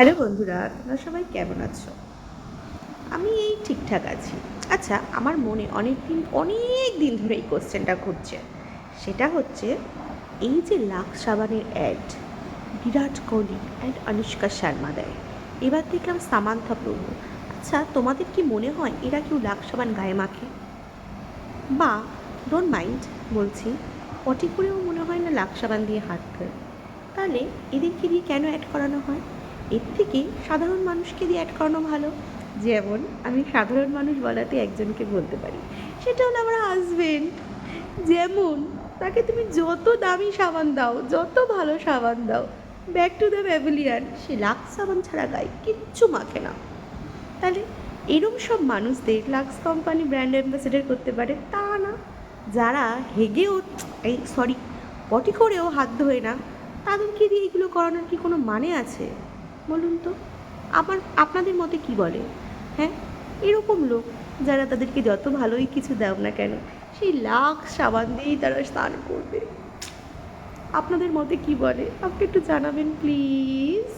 Hello বন্ধুরা, তোমরা সবাই কেমন আছো? আমি এই ঠিকঠাক আছি। আচ্ছা, আমার মনে অনেক দিন ধরে এই কোশ্চেনটা ঘুরছে। সেটা হচ্ছে, এই যে লাক্স সাবানের অ্যাড বিরাট কোহলি অ্যান্ড অনুষ্কা শর্মা দেয়, এবার দেখলাম সামান্থা প্রভু। আচ্ছা, তোমাদের কি মনে হয় এরা কেউ লাক্স সাবান গায়ে মাখে? বা ডোন্ট মাইন্ড, বলছি, পটি করেও মনে হয় না লাক্স সাবান দিয়ে হাত ধোয়। তাহলে এদেরকে দিয়ে কেন অ্যাড করানো হয়? এর থেকে সাধারণ মানুষকে দিয়ে অ্যাড করানো ভালো। যেমন আমি সাধারণ মানুষ বলাতে একজনকে বলতে পারি, সেটা হলো আমার হাজবেন্ড। যেমন তাকে তুমি যত দামি সাবান দাও, যত ভালো সাবান দাও, ব্যাক টু দ্য প্যাভিলিয়ান, সে লাক্স সাবান ছাড়া গায়ে কিচ্ছু মাখে না। তাহলে এরম সব মানুষদের লাক্স কোম্পানি ব্র্যান্ড অ্যাম্বাসেডার করতে পারে তা না, যারা হেগেও, পটি করেও হাত ধোয় না, তাদেরকে দিয়ে এগুলো করানোর কি কোনো মানে আছে বলুন তো? আপনাদের মতে কি বলে? হ্যাঁ, এরকম লোক, যারা তাদেরকে যত ভালোই কিছু দাও না কেন, সেই লাক্স সাবান দিয়েই তারা স্নান করবে। আপনাদের মতে কি বলে? আমাকে একটু জানাবেন প্লিজ।